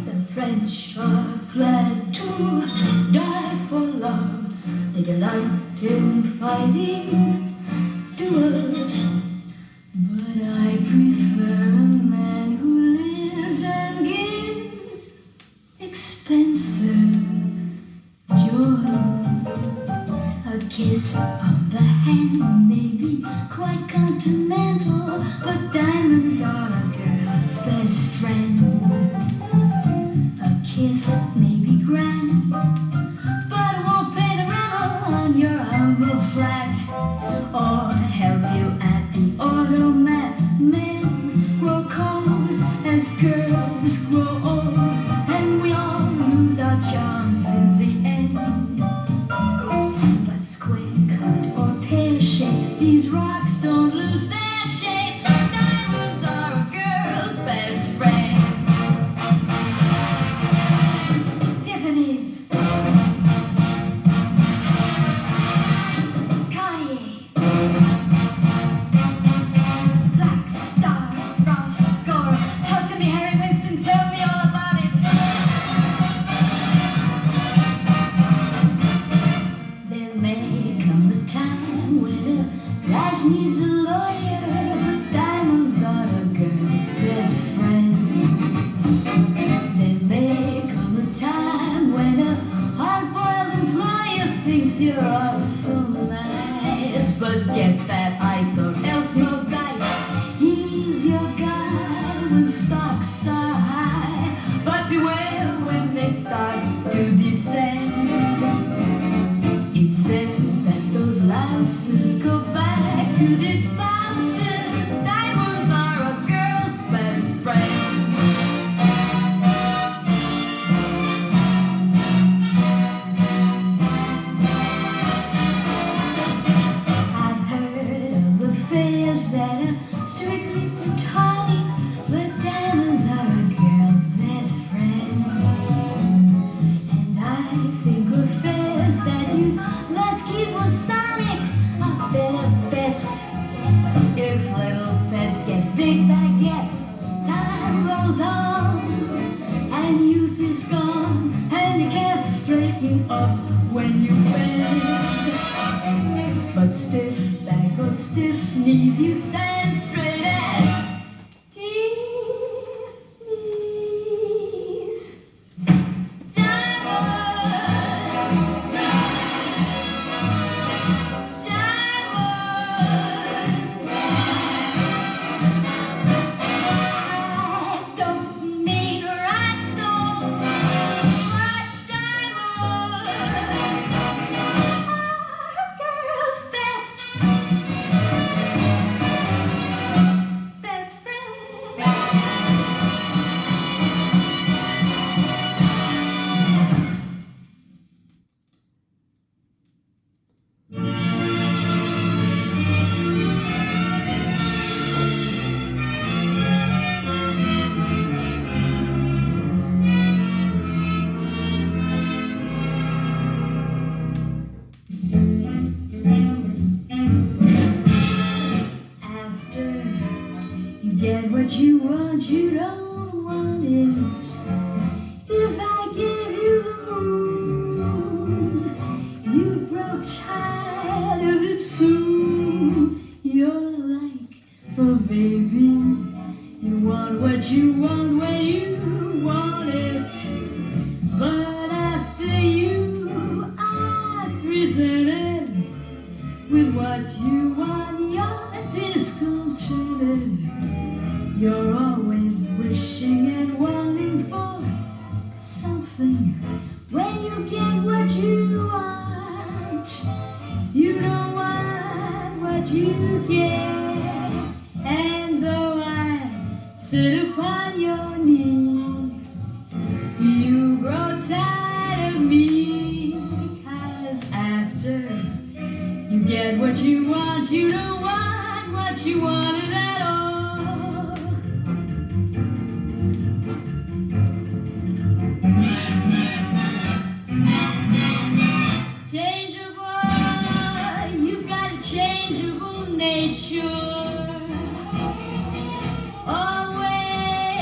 The French are glad to die for love. They delight in fighting duels. But I prefer a man who lives and gives expensive jewels. A kiss on the hand may be quite continental, but diamonds are a girl's best friend. A kiss may be grand, but it won't pay the rental on your humble flat, or help you at the automat. Men grow cold as girls grow old, and we all lose our charms in the end. But square cut or pear shape, these rocks don't lose their shape. Diamonds are a girl's best friend. Tiffany's, Cartier, Black Star, Roscoe. Talk to me, Harry Winston, tell me all about it. There may come a time when a life needs a lawyer, but diamonds are a girl's best friend. There may come a time when a hard-boiled employer thinks you're awful nice, but get that ice or else no dice. He's your guy when stocks are high, but beware when they start to descend. It's then that those louses go back to their spouses. Diamonds are a girl's best friend. I've heard of affairs that are strictly platonic, but diamonds are a girl's best friend. And I think affairs that you must keep Masonic are better bets. If little pets get big baguettes, time rolls on, and youth is gone, and you can't straighten up when you bend. But stiff back or stiff knees, you stand straight as stiff knees. Diamonds, diamonds. I don't mean rhinestones, but diamonds are a girl's best friend. After you get what you want, you don't want it. If I give you the moon, you grow tired of it soon. You're like, oh baby, you want what you want when you want it. But after you are presented with what you want, you're discontented. You're always wishing and wanting for something. When you get what you want, you don't want what you get. And though I sit upon your knee, you grow tired of me. 'Cause after you get what you want, you don't want what you wanted at all. Changeable, you've got a changeable nature. Always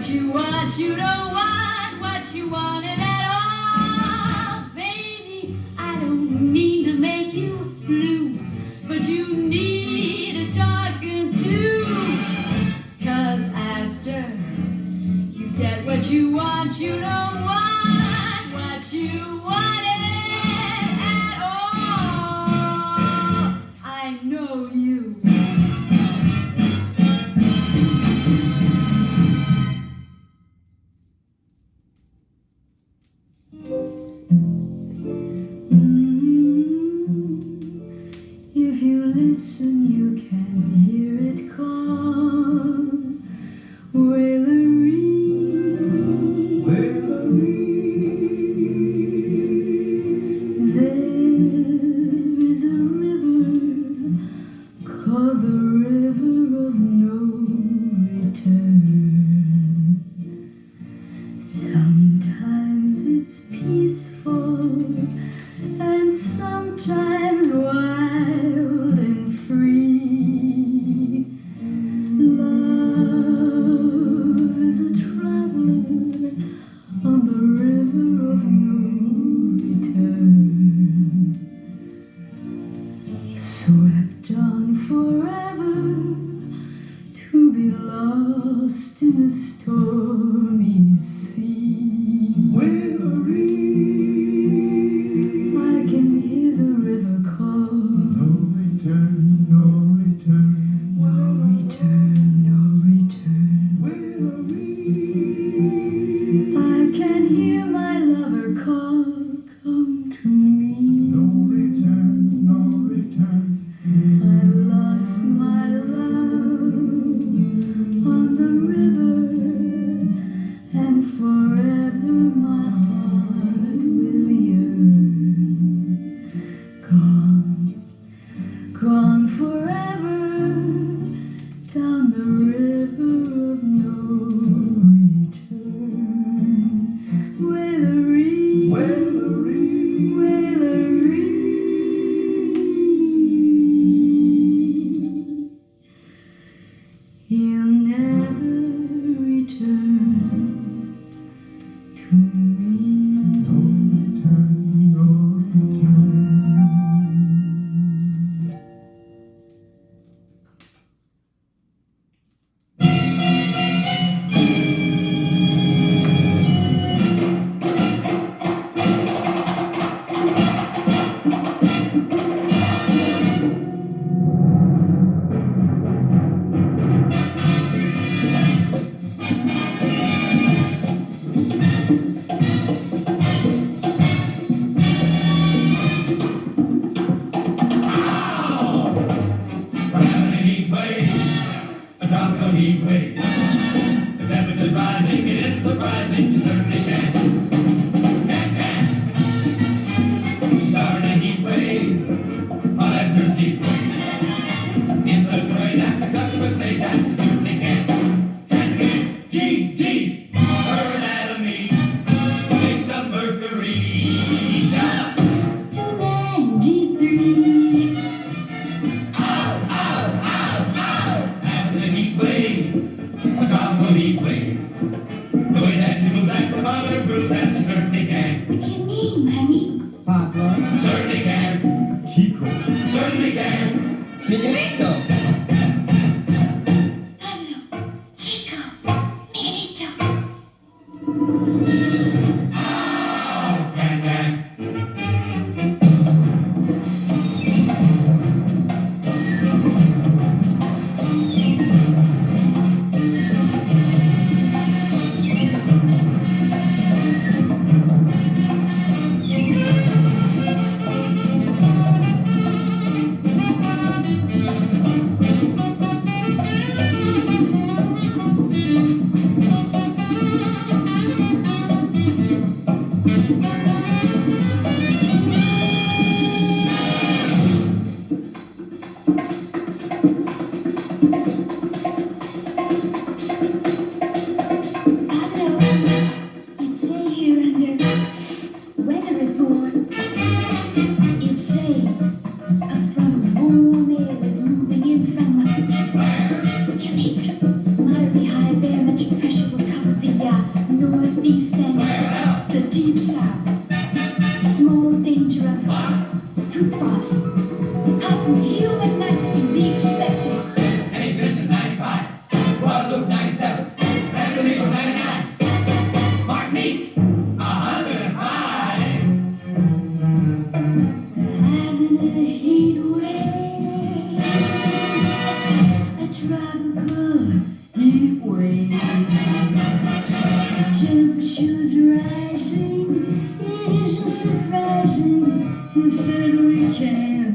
what you want, you don't want what you wanted at all. Baby, I don't mean to make you blue, but you need a talking to. 'Cause after you get what you want, you don't want what you wanted at all. I know you. If you listen, you can hear it call. Wailery, there is a river called the river of no return. Sometimes it's peaceful and sometimes wild and free. Love is a traveler on the river of no return, swept on forever to be lost in the stormy sea. I can hear the river call. No return, no return, no return, no return. I can hear my lover call. Come to me. No return, no return. I lost my love on the river, and forever my heart will yearn. Gone forever down the river of no return. Wailery, Wailery, Wailery. He'll never return to me. No return, no return. Moderately high barometric pressure will cover the temperature's rising. It isn't surprising. Who said we can?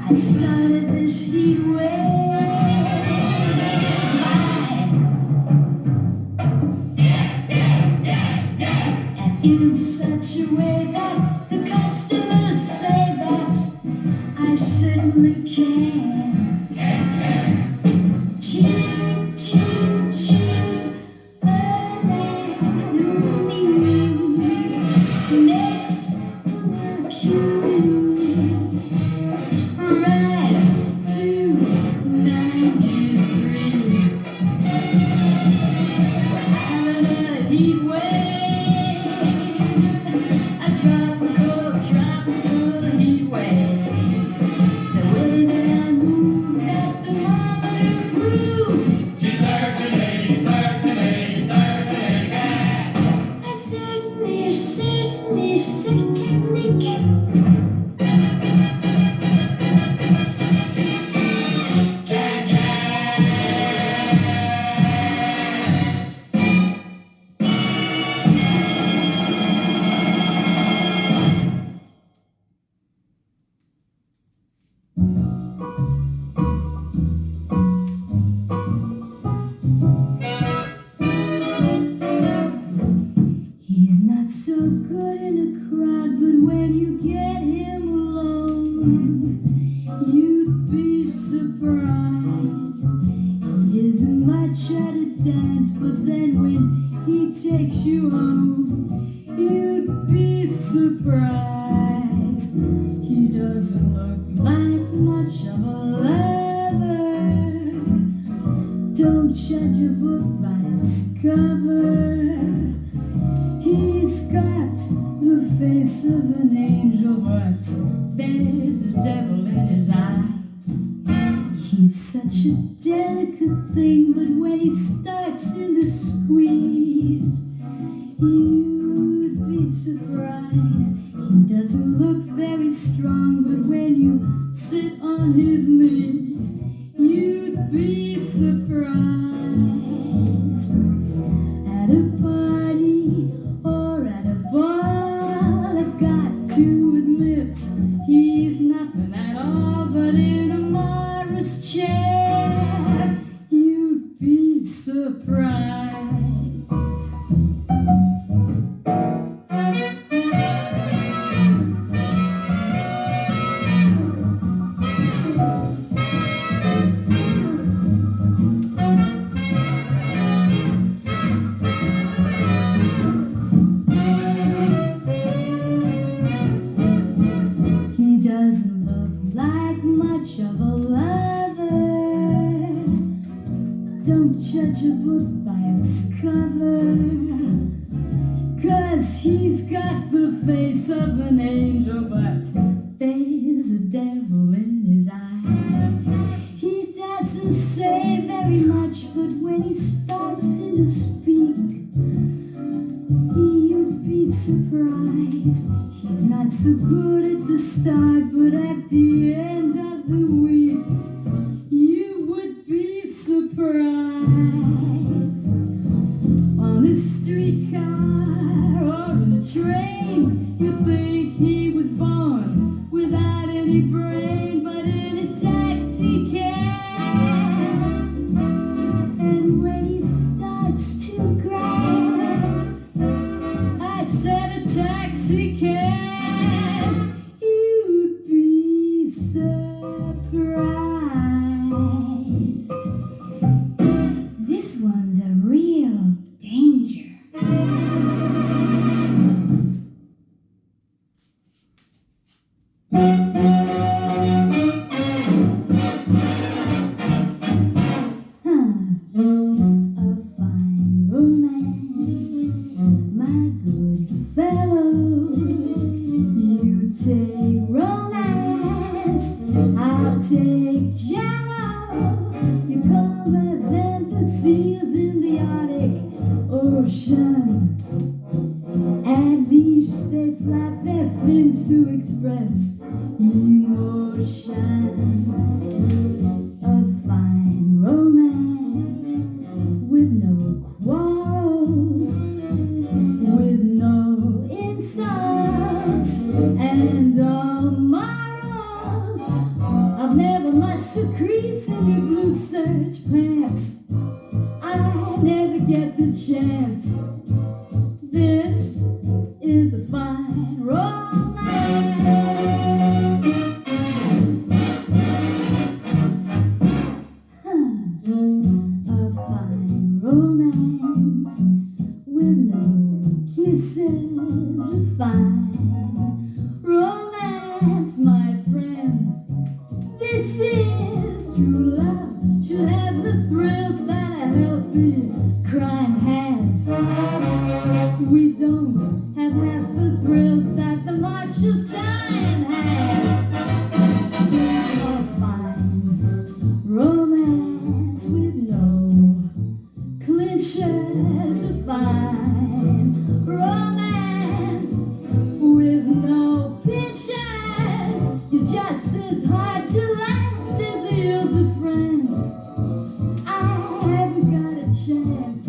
I started this heat wave and in such a way that the customers say that I certainly can. Cheap, cheap, cheap, next mercury rise to 93. We're having a heat wave, a tropical heat wave. The way that I move, that thermometer proves. She certainly can. I certainly can. He's not so good in a crowd, but when you get him alone, you'd be surprised. He isn't much at a dance, but then when he takes you home, you'd be surprised. He doesn't look like much of a lover. Don't judge a book by its cover. He's got the face of an angel, but there's a devil in his eye. He's such a delicate thing, but when he starts in the squeeze, you'd be surprised. He doesn't look very strong, but when you sit on his knee, you'd be surprised. At a party or at a ball, I've got to admit he's nothing at all, but in a Morris chair, you'd be surprised. He doesn't look like much of a lover. Don't judge a book by its cover, 'cause he's got the face of an angel, but there's a devil in his eye. He doesn't say very much, but when he starts to speak, you'd be surprised. He's not so good at the start, but at the end of the week, you would be surprised. On the streetcar or in the train, you'd think he was born without any brain, but in a taxi cab, and when he starts to cry, I said a taxi cab, you'd be surprised. This is true love, should have the thrills that a healthy crime has. We don't have half the thrills that the march of time has. A fine romance with no clinches, a fine romance with no pinches. You're just as hard to land as the older friends. I haven't got a chance.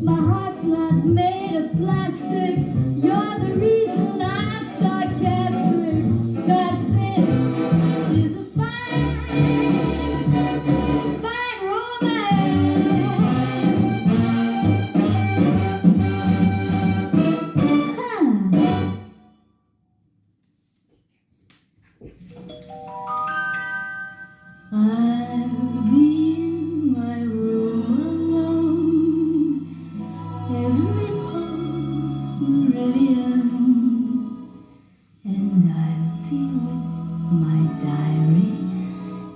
My heart's not made of plastic. You're the reason I'm sarcastic. 'Cause this is a fine, fine romance. I'll be in my room alone, every post meridian, and I'll feel my diary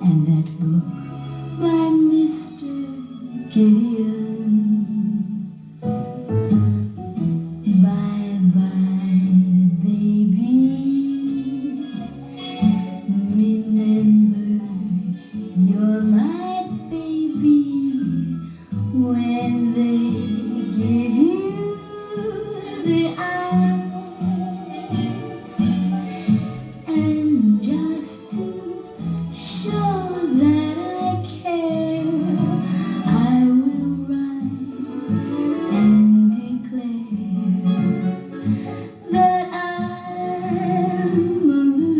and that book by Mr. Gideon. Bye bye, baby. Remember, you're my baby. When they give you the eye, and just to show that I care, I will write and declare that I'm on the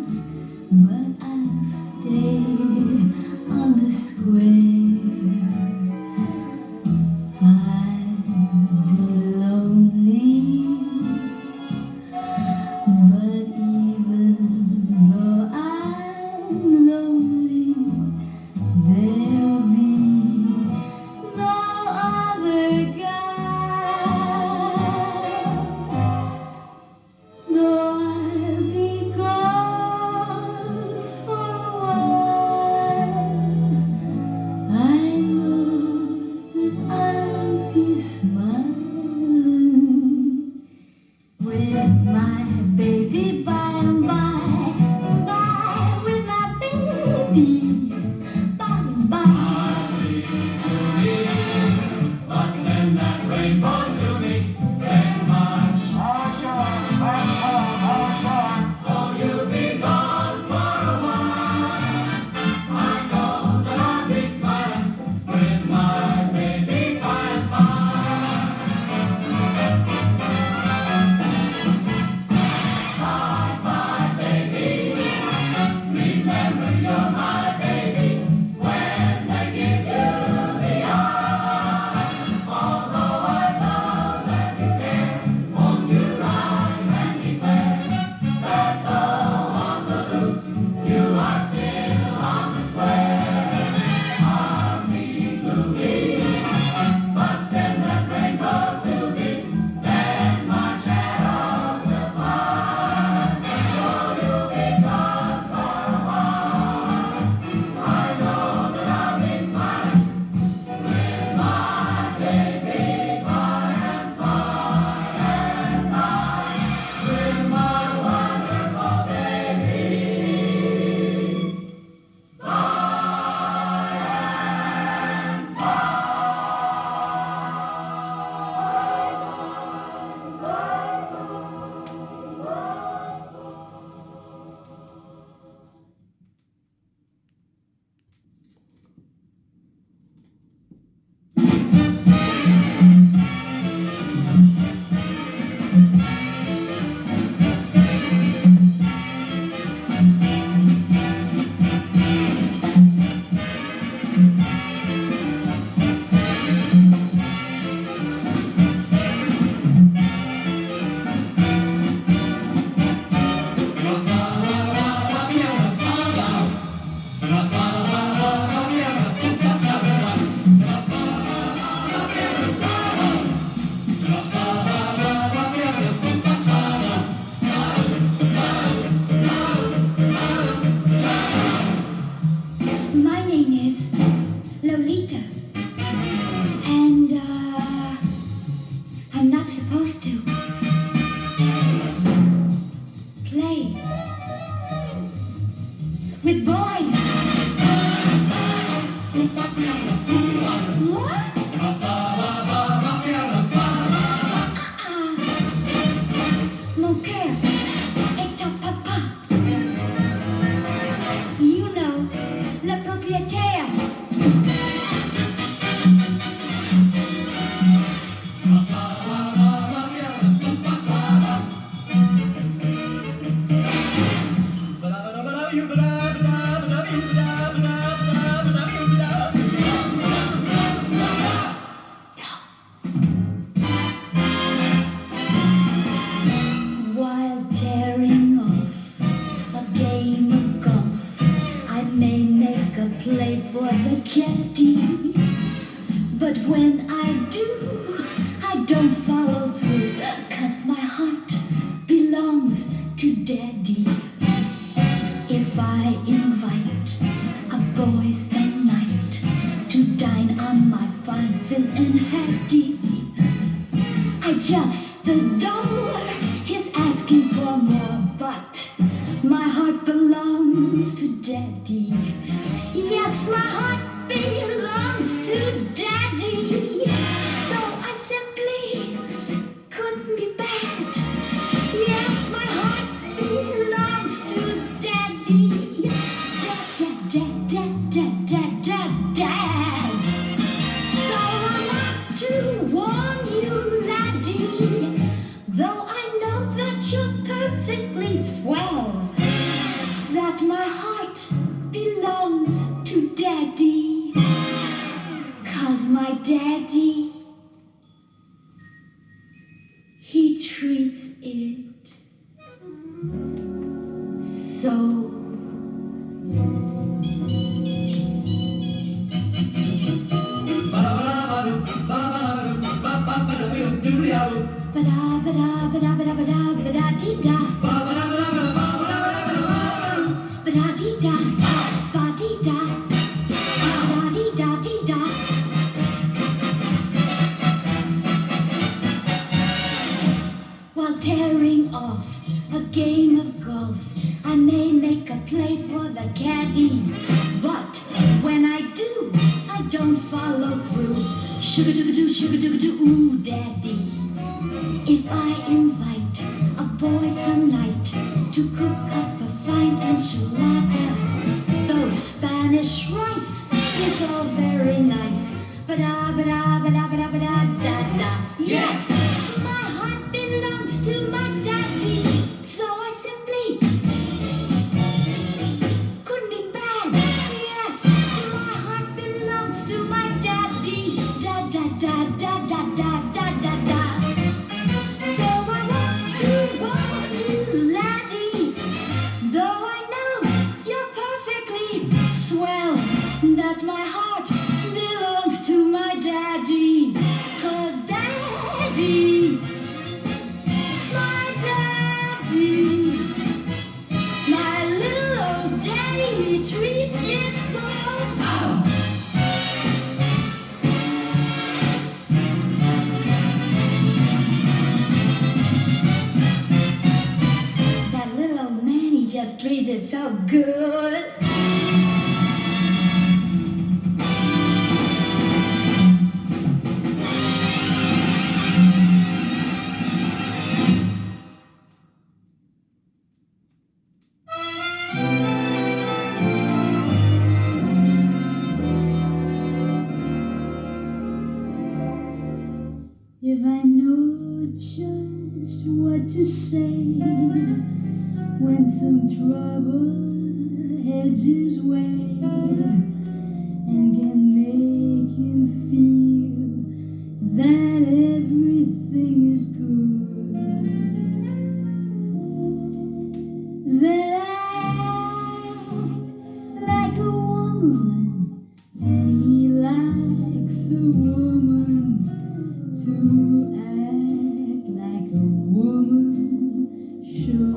loose, but I'll stay on the square. I'm lonely, but even though I'm lonely, there'll be no other guy. Though I'll be gone for a while, I know that I'll be smiling with my baby by and by, with my baby by and by. But send that rainbow to me, then much. Oh, you'll be gone for a while. I know that I'll be smiling with my baby by and by. Bye bye, baby. Remember, you're my baby. play with boys. What? Mon cœur est à papa. You know, le propriétaire. While tearing off a game of golf, I may make a play for the caddy. But when I do, I don't follow through, 'cause my heart belongs to Daddy. If I invite a boy some night to dine on my fine Phil and Hattie, I just adore his asking for more, but my heart belongs to Daddy. Yes, my heart belongs to Daddy. So I simply couldn't be bad. Yes, my heart belongs to Daddy. Dad, dad, dad, dad, dad, dad, dad. So I want to warn you, laddie, though I know that you're perfectly swell, that my heart belongs to Daddy, 'cause my Daddy, he treats it so. Ba-da-ba-da-ba-da-ba-da-ba-da-dee-da. Ba-da-dee-da. Ba-dee-da. Ba-da-dee-da-dee-da. While tearing off a game of golf, I may make a play for the caddy. But when I do, I don't follow through. Sugar-doo-doo, ooh, Daddy. If I invite a boy some night to cook up a fine enchilada, though Spanish rice is all very nice, ba-da-ba-da-ba-da-ba-da-ba-da-da-da. Yes, my heart belongs to my Daddy, so I simply couldn't be bad. Yes, my heart belongs to my Daddy. Da-da-da-da-da-da-da-da-da. So I want to warn you, laddie, though I know you're perfectly swell, that my heart belongs to my Daddy. 'Cause Daddy, my Daddy, my little old Daddy, he treats it so. That little old man, he just treats it so good. If I know just what to say when some trouble heads his way, and can make him feel that everything is good, then I act like a woman, and he likes a woman to act like a woman should.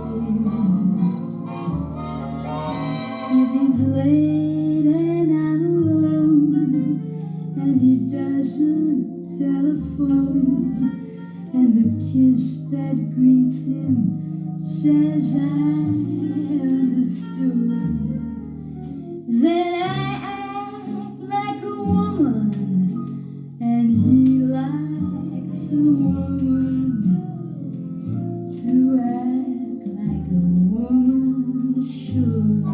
If he's late and I'm alone, and he doesn't telephone, and the kiss that greets him says I understood that I act like a woman and he likes a woman to act like a woman should.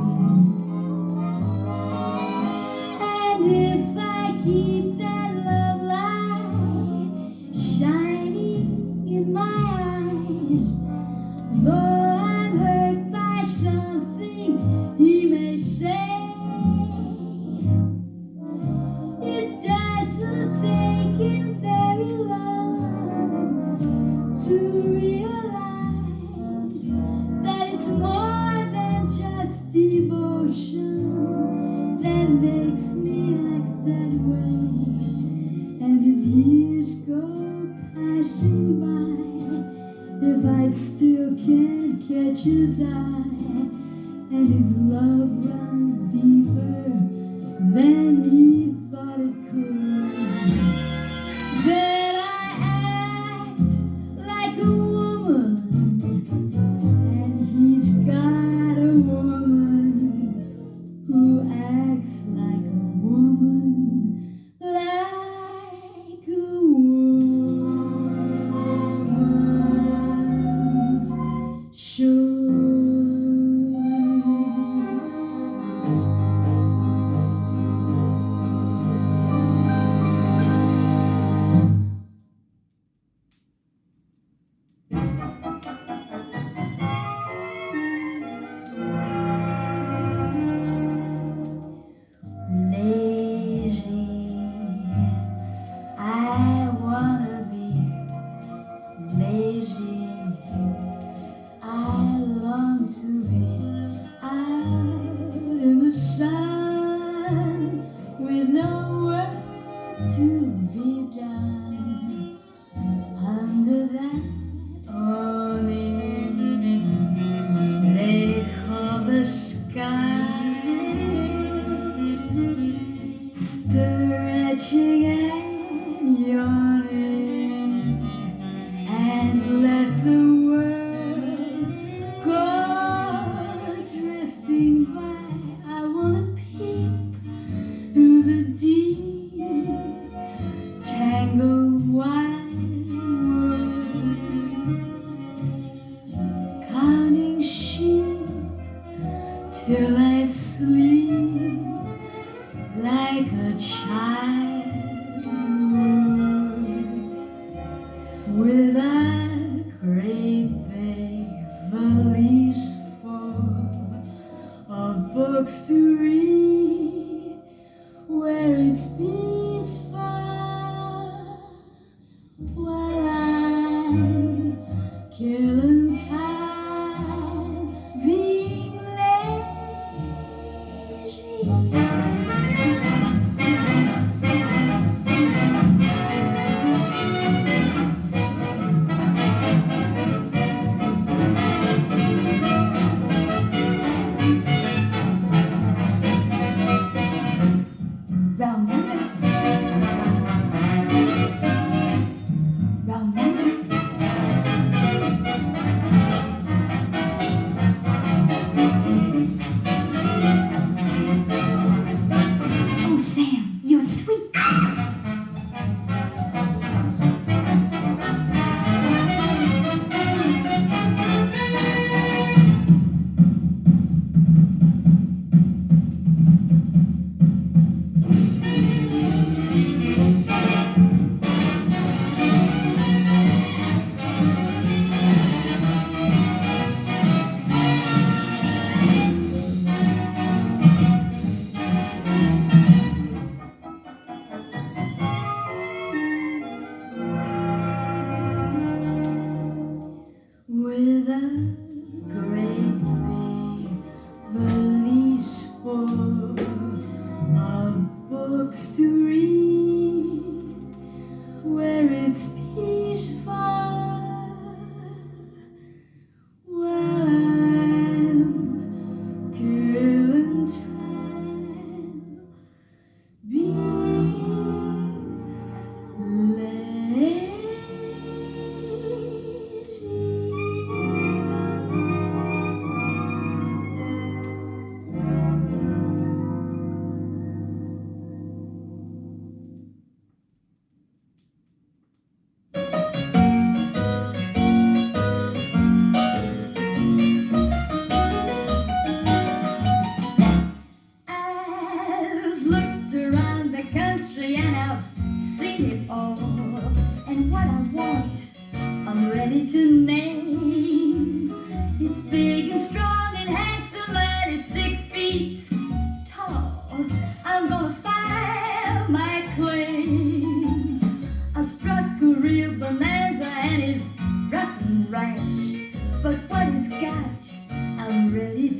And if I keep that love light shining in my eyes, though I'm hurt by something he may say, it doesn't take him very long to realize that it's more than just devotion that makes me act that way. And as years go passing by, if I still can't catch his eye, and his love runs deeper than he thought it could, then I act like a woman, and he's got a woman who acts like a woman, like a woman should. Lazy, I wanna be lazy. I long to be out in the sun with no work to be done under that awning they call the sky. Stretching and yawning, and let the world go drifting by. I wanna peep through the deep, tangled wide world, counting sheep till I sleep like a child with a great big valise full of books to read, where it's peaceful while I'm killing time being lazy. Round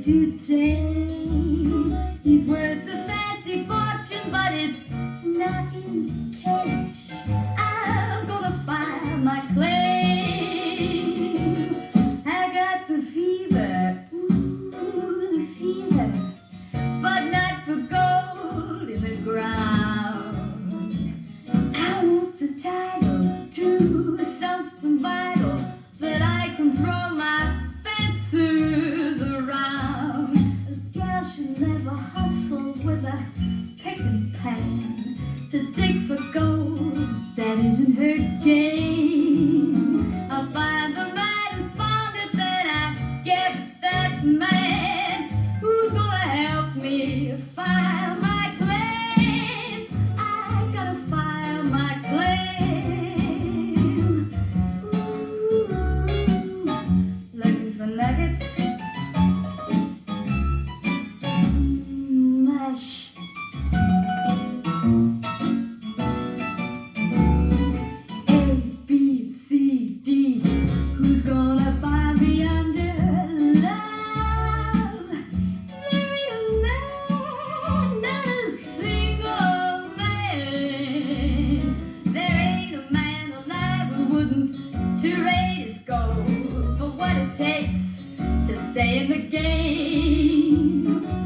to change. He's worth a fancy fortune, but it's not in cash. I'm gonna file my claim. I got the fever, ooh, the fever, but not for gold in the ground. I want the title to something vital that I can throw my fences around. A gal should never hustle with a pick and pan to dig for gold that isn't her game. I'll find the man who's found it, then I get that man who's gonna help me file my claim. I gotta file my claim. Ooh, looking for nuggets? Mush. A, B, C, D. Who's gonna find me under love? There ain't a man, not a single man. There ain't a man alive who wouldn't trade his gold for what it takes to stay in the game.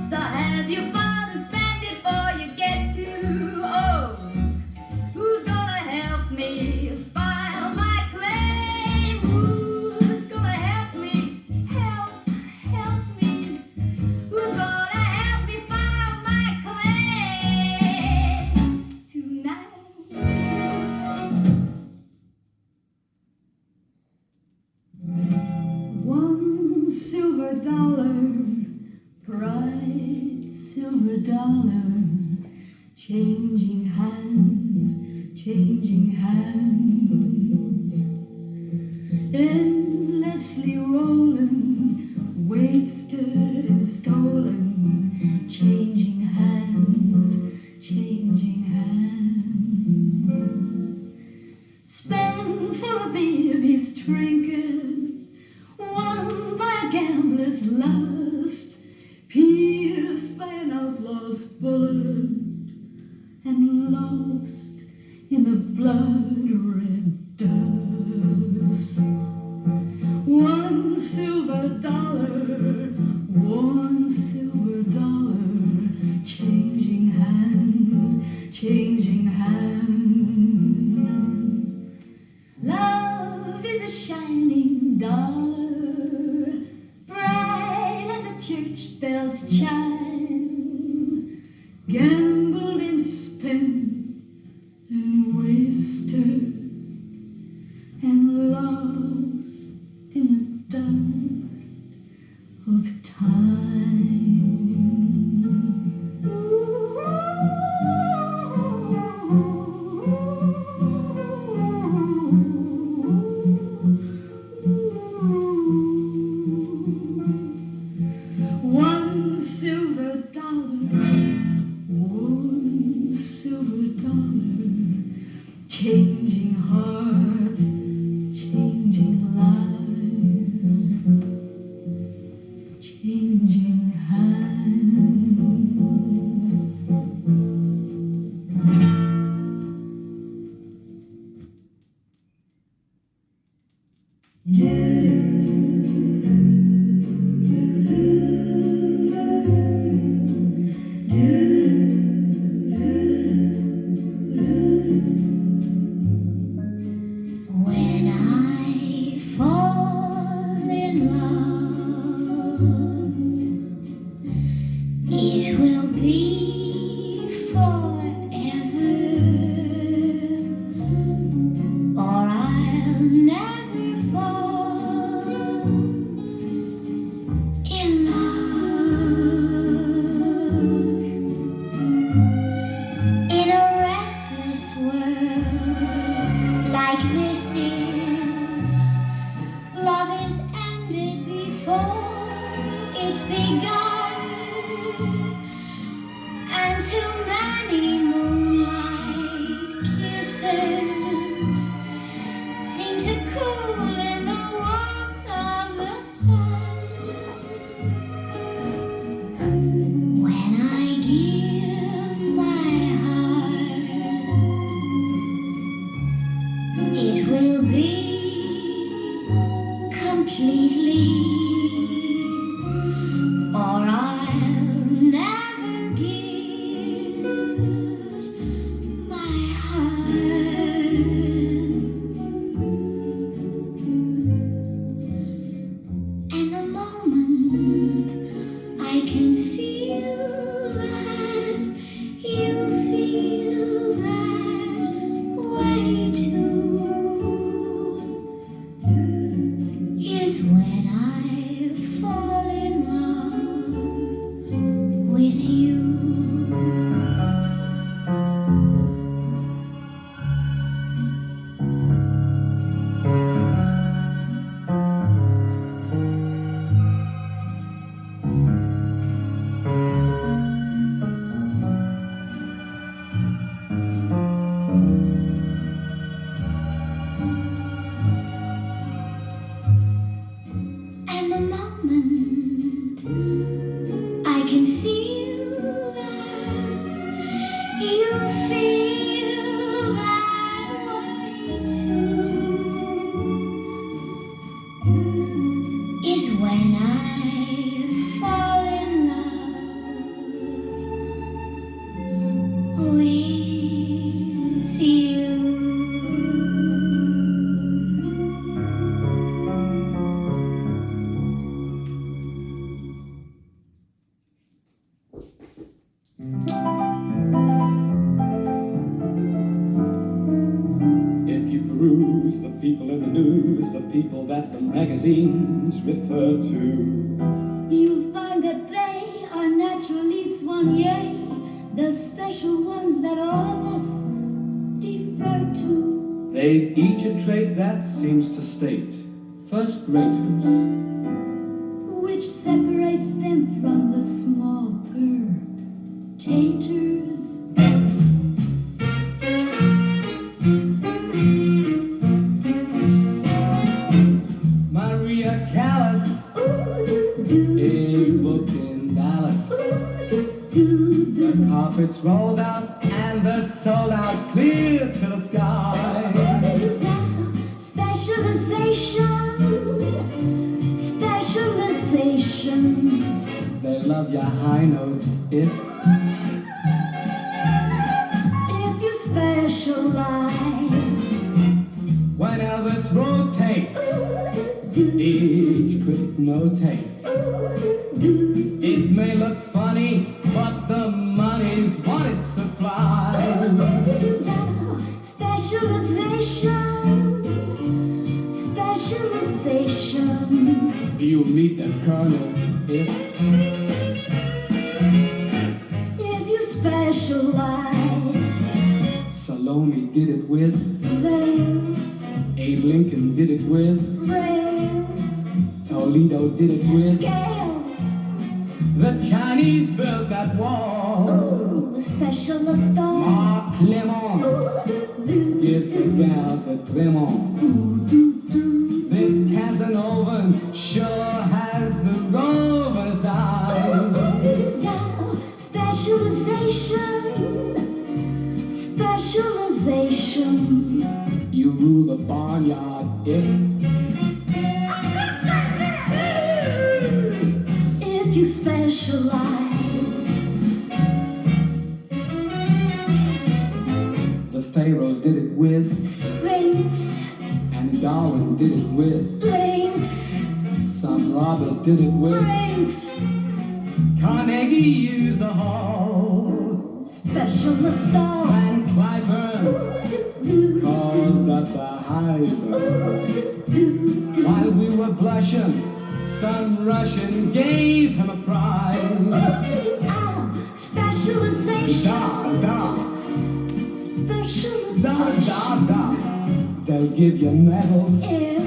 So have you fun and spend it before you get too old. Who's gonna help me file my claim? Who's gonna help me? Help me. Who's gonna help me file my claim tonight? One silver dollar, bright silver dollar, changing hands, changing hands, endlessly rolling, wasted and stolen, changing hands, changing hands. Spent for a baby's trinket, won by a gambler's lust, pierced by an outlaw's bullet, and lost in the blood-red dust. One silver dollar, one silver dollar, changing hands, changing hands. Love is a shining dollar, bright as a church bell's chime, gambled and spent and wasted and lost in the dust of time. One silver dollar, one silver dollar, changing hearts, changing lives, changing hands. When I fall in love, it will be forever, or I'll never fall in love. In a restless world like this is, love is ended before it's begun, and too many moonlight kisses seem to cool in the warmth of the sun. I can feel that you feel that way too. Is when I fall in love with you. And the moment I can feel that you feel that way too, is when I fall in love with you. If you peruse the people in the news, the people that the magazines refer to, You'll find that they are naturally swan, yea, the special ones that all of us defer to. they've each a trait that seems to state first raters. Which separates them from the small taters. Maria Callas is booked in Dallas. The carpets rolled out and the sold out clear to the sky. Specialization. They love your high notes if You specialize. when Elvis rotates, each critic notates. It may look funny, but the money's what it supplies. Specialization. You meet the colonel if You specialize. Salome did it with, Veils. Abe Lincoln did it with, Rails. Toledo did it with, Scales. the Chinese built that wall. Oh, specialist dog. Mark Clemens gives the gals the Clemens. This Casanova sure has the rover's eye. Specialization. You rule the barnyard if You specialize. the Pharaohs did it with, Sphinx. and Darwin did it with, Blinks. some robbers did it with, Brinks. Carnegie used the hall, Specialist dog. and Clyburn caused us a hive. While we were blushing, some Russian gave him a prize. Specialization. Da, da, Specialization. da. They'll give you medals. If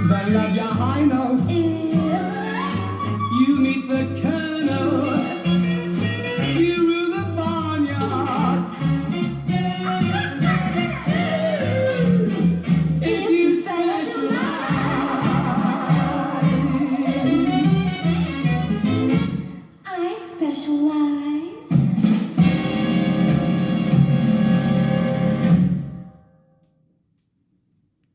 They love your high notes. you You meet the colonel.